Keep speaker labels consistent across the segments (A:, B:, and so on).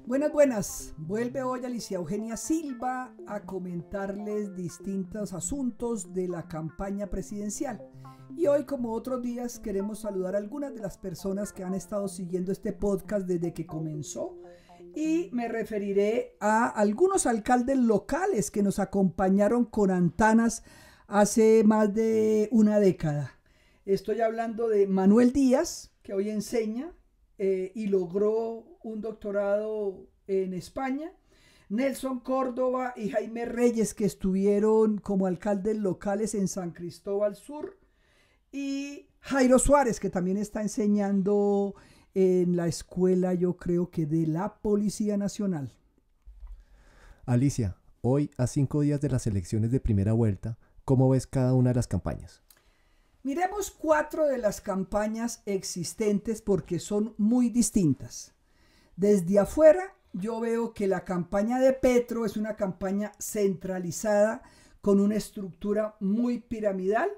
A: Buenas, buenas. Vuelve hoy Alicia Eugenia Silva a comentarles distintos asuntos de la campaña presidencial. Y hoy, como otros días, queremos saludar a algunas de las personas que han estado siguiendo este podcast desde que comenzó. Y me referiré a algunos alcaldes locales que nos acompañaron con antanas hace más de una década. Estoy hablando de Manuel Díaz, que hoy enseña y logró un doctorado en España. Nelson Córdoba y Jaime Reyes, que estuvieron como alcaldes locales en San Cristóbal Sur. Y Jairo Suárez, que también está enseñando en la escuela, yo creo que de la Policía Nacional.
B: Alicia, hoy a 5 días de las elecciones de primera vuelta, ¿cómo ves cada una de las campañas?
A: Miremos 4 de las campañas existentes porque son muy distintas. Desde afuera yo veo que la campaña de Petro es una campaña centralizada con una estructura muy piramidal,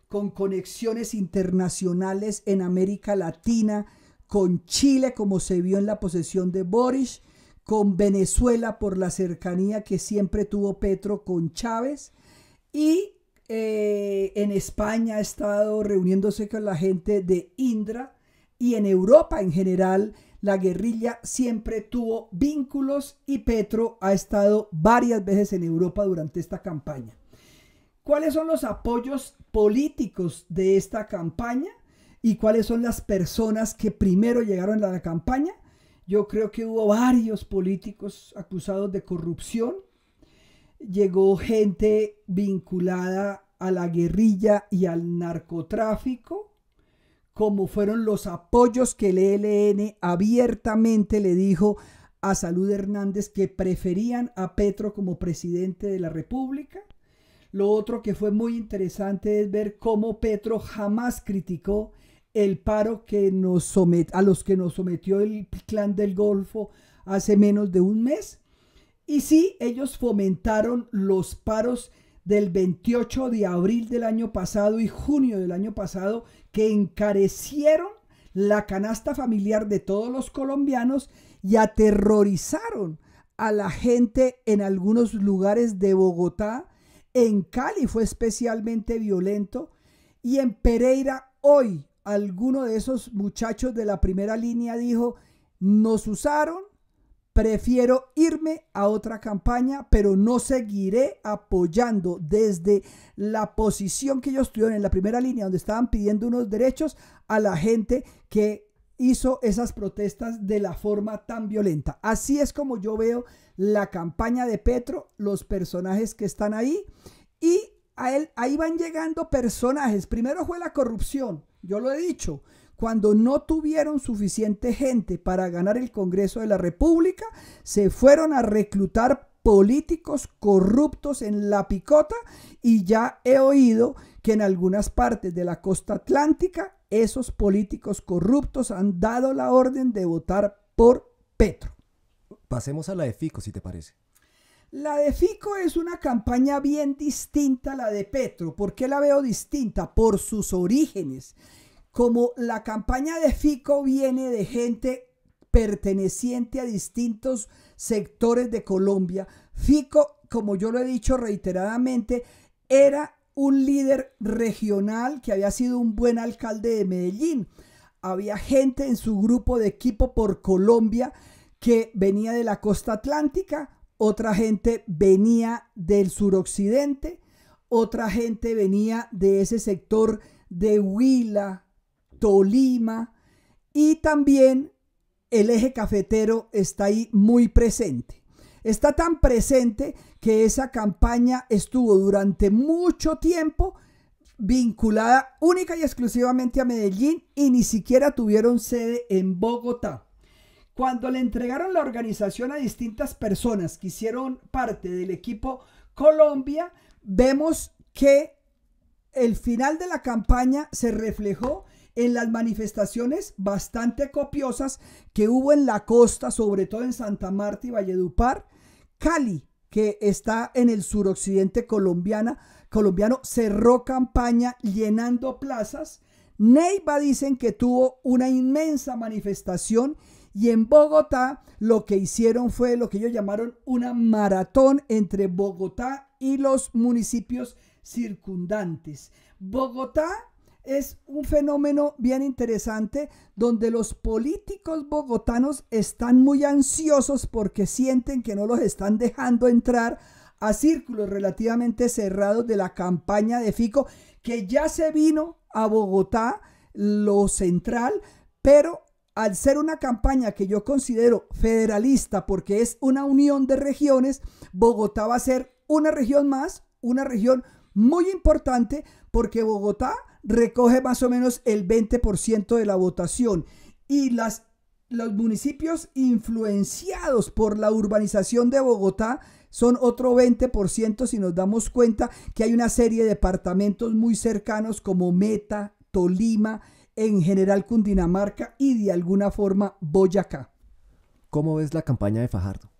A: con conexiones internacionales en América Latina, con Chile como se vio en la posesión de Boric, con Venezuela por la cercanía que siempre tuvo Petro con Chávez y en España ha estado reuniéndose con la gente de Indra y en Europa en general la guerrilla siempre tuvo vínculos y Petro ha estado varias veces en Europa durante esta campaña. ¿Cuáles son los apoyos políticos de esta campaña y cuáles son las personas que primero llegaron a la campaña? Yo creo que hubo varios políticos acusados de corrupción. Llegó gente vinculada a la guerrilla y al narcotráfico, como fueron los apoyos que el ELN abiertamente le dijo a Salud Hernández que preferían a Petro como presidente de la República. Lo otro que fue muy interesante es ver cómo Petro jamás criticó el paro que a los que nos sometió el Clan del Golfo hace menos de un mes. Y sí, ellos fomentaron los paros del 28 de abril del año pasado y junio del año pasado, que encarecieron la canasta familiar de todos los colombianos y aterrorizaron a la gente en algunos lugares de Bogotá. En Cali fue especialmente violento y en Pereira hoy alguno de esos muchachos de la primera línea dijo: nos usaron, prefiero irme a otra campaña, pero no seguiré apoyando desde la posición que ellos tuvieron en la primera línea, donde estaban pidiendo unos derechos a la gente que hizo esas protestas de la forma tan violenta. Así es como yo veo la campaña de Petro, los personajes que están ahí, y ahí van llegando personajes. Primero fue la corrupción, yo lo he dicho. Cuando no tuvieron suficiente gente para ganar el Congreso de la República, se fueron a reclutar políticos corruptos en la picota y ya he oído que en algunas partes de la costa atlántica esos políticos corruptos han dado la orden de votar por Petro.
B: Pasemos a la de Fico, si te parece.
A: La de Fico es una campaña bien distinta a la de Petro. ¿Por qué la veo distinta? Por sus orígenes. Como la campaña de Fico viene de gente perteneciente a distintos sectores de Colombia, Fico, como yo lo he dicho reiteradamente, era un líder regional que había sido un buen alcalde de Medellín. Había gente en su grupo de equipo por Colombia que venía de la costa atlántica, otra gente venía del suroccidente, otra gente venía de ese sector de Huila, Tolima, y también el eje cafetero está ahí muy presente. Está tan presente que esa campaña estuvo durante mucho tiempo vinculada única y exclusivamente a Medellín y ni siquiera tuvieron sede en Bogotá. Cuando le entregaron la organización a distintas personas que hicieron parte del equipo Colombia, vemos que el final de la campaña se reflejó en las manifestaciones bastante copiosas que hubo en la costa, sobre todo en Santa Marta y Valledupar. Cali, que está en el suroccidente colombiano, cerró campaña llenando plazas. Neiva dicen que tuvo una inmensa manifestación Y en Bogotá lo que hicieron fue lo que ellos llamaron una maratón entre Bogotá y los municipios circundantes. Bogotá es un fenómeno bien interesante donde los políticos bogotanos están muy ansiosos porque sienten que no los están dejando entrar a círculos relativamente cerrados de la campaña de Fico, que ya se vino a Bogotá, lo central, pero al ser una campaña que yo considero federalista porque es una unión de regiones, Bogotá va a ser una región más, una región muy importante porque Bogotá recoge más o menos el 20% de la votación y los municipios influenciados por la urbanización de Bogotá son otro 20% si nos damos cuenta que hay una serie de departamentos muy cercanos como Meta, Tolima, en general Cundinamarca y de alguna forma Boyacá.
B: ¿Cómo ves la campaña de Fajardo?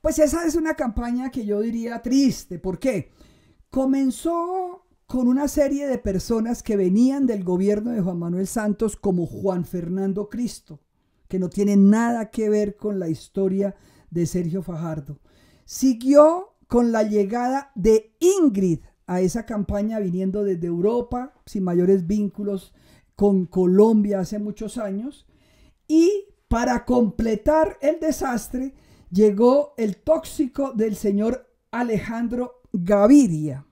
A: Pues esa es una campaña que yo diría triste. ¿Por qué? Comenzó con una serie de personas que venían del gobierno de Juan Manuel Santos como Juan Fernando Cristo, que no tiene nada que ver con la historia de Sergio Fajardo. Siguió con la llegada de Ingrid a esa campaña viniendo desde Europa, sin mayores vínculos con Colombia hace muchos años. Y para completar el desastre, llegó el tóxico del señor Alejandro Gaviria.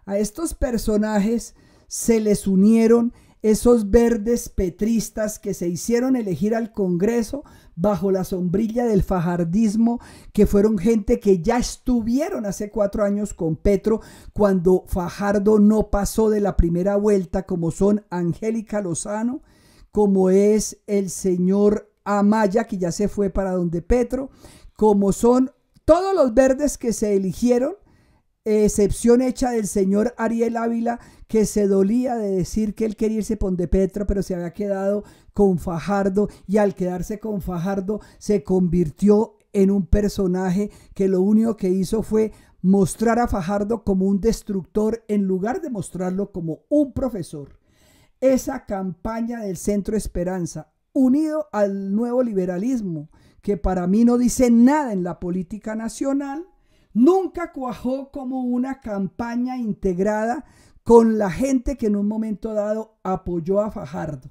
A: A estos personajes se les unieron esos verdes petristas que se hicieron elegir al Congreso bajo la sombrilla del fajardismo, que fueron gente que ya estuvieron hace 4 años con Petro cuando Fajardo no pasó de la primera vuelta, como son Angélica Lozano, como es el señor Amaya, que ya se fue para donde Petro, como son todos los verdes que se eligieron, excepción hecha del señor Ariel Ávila, que se dolía de decir que él quería irse por donde Petro, pero se había quedado con Fajardo, y al quedarse con Fajardo se convirtió en un personaje que lo único que hizo fue mostrar a Fajardo como un destructor en lugar de mostrarlo como un profesor. Esa campaña del Centro Esperanza, unido al nuevo liberalismo, que para mí no dice nada en la política nacional, nunca cuajó como una campaña integrada con la gente que en un momento dado apoyó a Fajardo.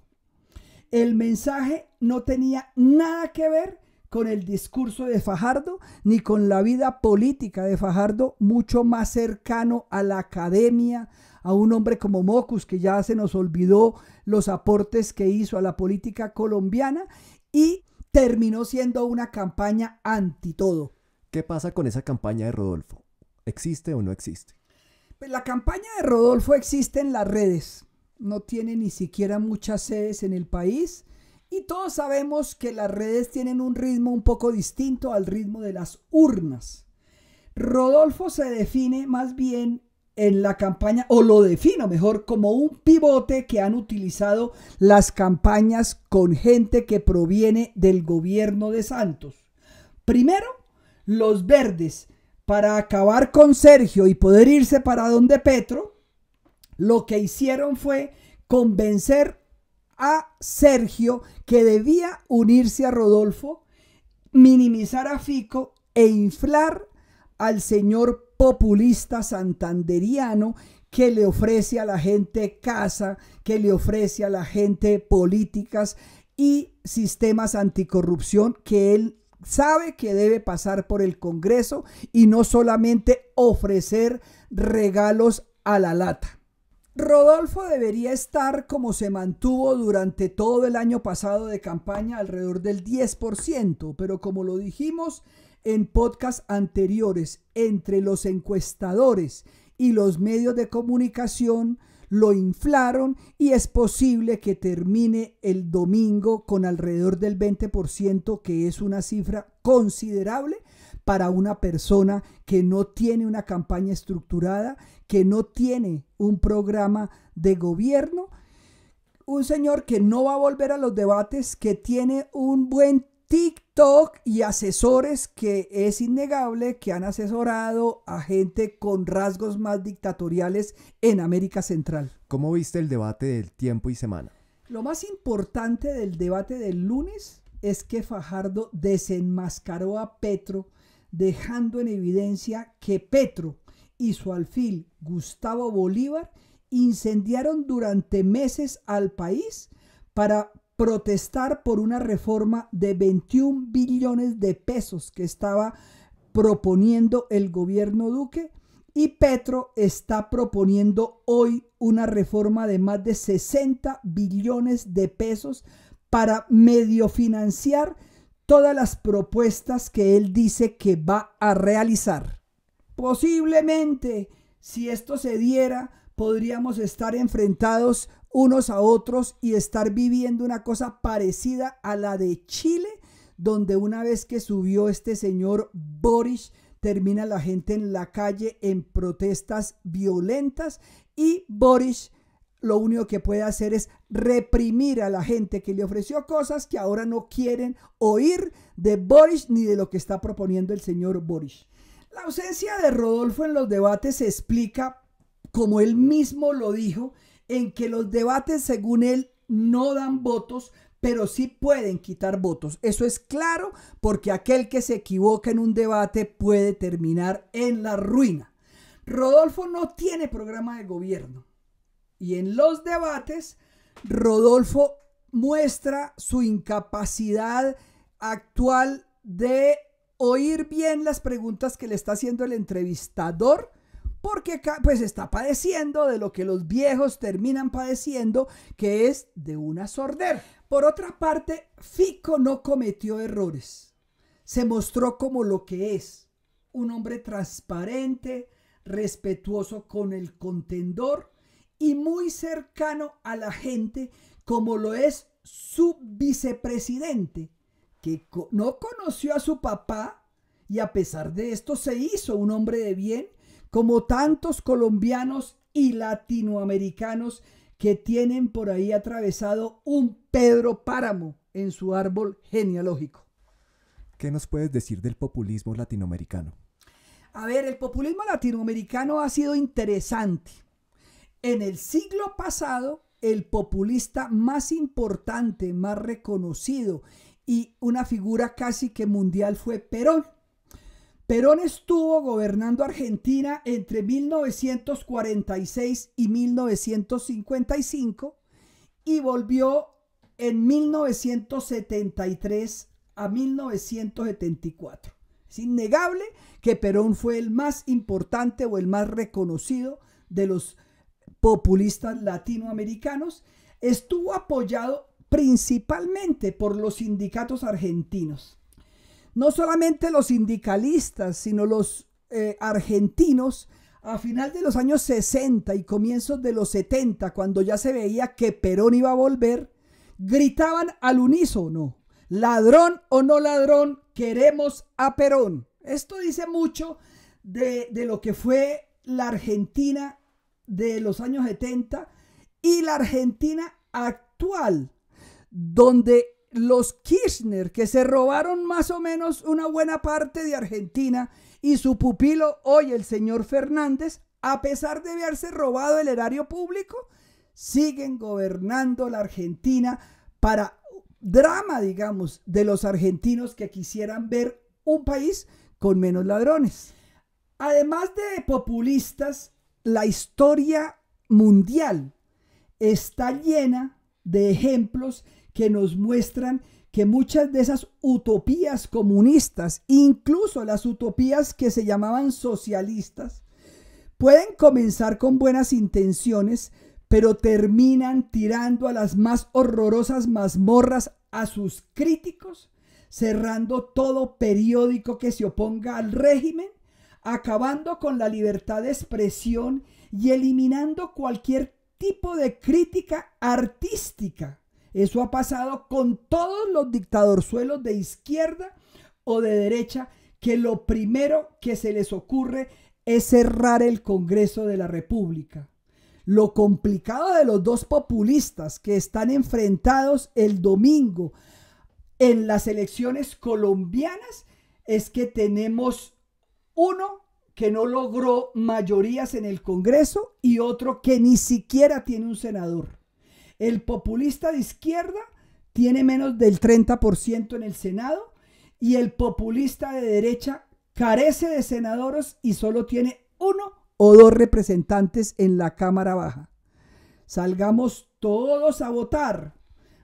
A: El mensaje no tenía nada que ver con el discurso de Fajardo ni con la vida política de Fajardo, mucho más cercano a la academia, a un hombre como Mocus, que ya se nos olvidó los aportes que hizo a la política colombiana, y terminó siendo una campaña anti todo.
B: ¿Qué pasa con esa campaña de Rodolfo? ¿Existe o no existe?
A: Pues la campaña de Rodolfo existe en las redes, no tiene ni siquiera muchas sedes en el país, y todos sabemos que las redes tienen un ritmo un poco distinto al ritmo de las urnas. Rodolfo se define más bien en la campaña, o lo defino mejor, como un pivote que han utilizado las campañas con gente que proviene del gobierno de Santos. Primero, los verdes, para acabar con Sergio y poder irse para donde Petro, lo que hicieron fue convencer a Sergio que debía unirse a Rodolfo, minimizar a Fico e inflar al señor populista santanderiano que le ofrece a la gente casa, que le ofrece a la gente políticas y sistemas anticorrupción que él sabe que debe pasar por el Congreso y no solamente ofrecer regalos a la lata. Rodolfo debería estar como se mantuvo durante todo el año pasado de campaña, alrededor del 10%, pero como lo dijimos en podcasts anteriores, entre los encuestadores y los medios de comunicación lo inflaron y es posible que termine el domingo con alrededor del 20%, que es una cifra considerable para una persona que no tiene una campaña estructurada, que no tiene un programa de gobierno, un señor que no va a volver a los debates, que tiene un buen TikTok y asesores que es innegable que han asesorado a gente con rasgos más dictatoriales en América Central.
B: ¿Cómo viste el debate del Tiempo y Semana?
A: Lo más importante del debate del lunes es que Fajardo desenmascaró a Petro, dejando en evidencia que Petro y su alfil Gustavo Bolívar incendiaron durante meses al país para protestar por una reforma de 21 billones de pesos que estaba proponiendo el gobierno Duque, y Petro está proponiendo hoy una reforma de más de 60 billones de pesos para medio financiar todas las propuestas que él dice que va a realizar. Posiblemente, si esto se diera, podríamos estar enfrentados unos a otros y estar viviendo una cosa parecida a la de Chile, donde una vez que subió este señor Boric, termina la gente en la calle en protestas violentas, y Boric lo único que puede hacer es reprimir a la gente que le ofreció cosas que ahora no quieren oír de Boric ni de lo que está proponiendo el señor Boric. La ausencia de Rodolfo en los debates se explica, como él mismo lo dijo, en que los debates, según él, no dan votos, pero sí pueden quitar votos. Eso es claro, porque aquel que se equivoca en un debate puede terminar en la ruina. Rodolfo no tiene programa de gobierno, y en los debates Rodolfo muestra su incapacidad actual de oír bien las preguntas que le está haciendo el entrevistador, porque pues está padeciendo de lo que los viejos terminan padeciendo, que es de una sordera. Por otra parte, Fico no cometió errores. Se mostró como lo que es: un hombre transparente, respetuoso con el contendor y muy cercano a la gente, como lo es su vicepresidente, que no conoció a su papá y a pesar de esto se hizo un hombre de bien, como tantos colombianos y latinoamericanos que tienen por ahí atravesado un Pedro Páramo en su árbol genealógico.
B: ¿Qué nos puedes decir del populismo latinoamericano?
A: A ver, el populismo latinoamericano ha sido interesante. En el siglo pasado, el populista más importante, más reconocido y una figura casi que mundial fue Perón. Perón estuvo gobernando Argentina entre 1946 y 1955 y volvió en 1973 a 1974. Es innegable que Perón fue el más importante o el más reconocido de los populistas latinoamericanos. Estuvo apoyado principalmente por los sindicatos argentinos. No solamente los sindicalistas, sino los argentinos, a final de los años 60 y comienzos de los 70, cuando ya se veía que Perón iba a volver, gritaban al unísono: ladrón o no ladrón, queremos a Perón. Esto dice mucho de lo que fue la Argentina de los años 70 y la Argentina actual, donde los Kirchner, que se robaron más o menos una buena parte de Argentina, y su pupilo hoy, el señor Fernández, a pesar de haberse robado el erario público, siguen gobernando la Argentina, para drama, digamos, de los argentinos que quisieran ver un país con menos ladrones. Además de populistas, la historia mundial está llena de ejemplos que nos muestran que muchas de esas utopías comunistas, incluso las utopías que se llamaban socialistas, pueden comenzar con buenas intenciones, pero terminan tirando a las más horrorosas mazmorras a sus críticos, cerrando todo periódico que se oponga al régimen, acabando con la libertad de expresión y eliminando cualquier tipo de crítica artística. Eso ha pasado con todos los dictadorzuelos de izquierda o de derecha, que lo primero que se les ocurre es cerrar el Congreso de la República. Lo complicado de los dos populistas que están enfrentados el domingo en las elecciones colombianas es que tenemos uno que no logró mayorías en el Congreso y otro que ni siquiera tiene un senador. El populista de izquierda tiene menos del 30% en el Senado y el populista de derecha carece de senadores y solo tiene 1 o 2 representantes en la Cámara Baja. Salgamos todos a votar,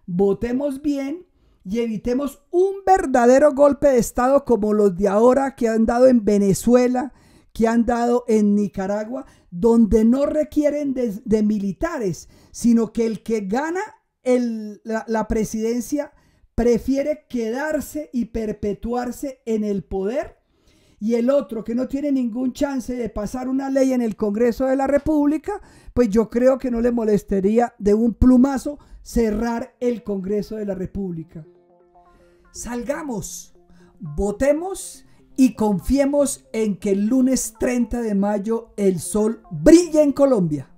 A: votemos bien y evitemos un verdadero golpe de Estado como los de ahora que han dado en Venezuela, que han dado en Nicaragua, donde no requieren de militares, sino que el que gana la presidencia prefiere quedarse y perpetuarse en el poder, y el otro que no tiene ningún chance de pasar una ley en el Congreso de la República, pues yo creo que no le molestaría de un plumazo cerrar el Congreso de la República. Salgamos, votemos y confiemos en que el lunes 30 de mayo el sol brilla en Colombia.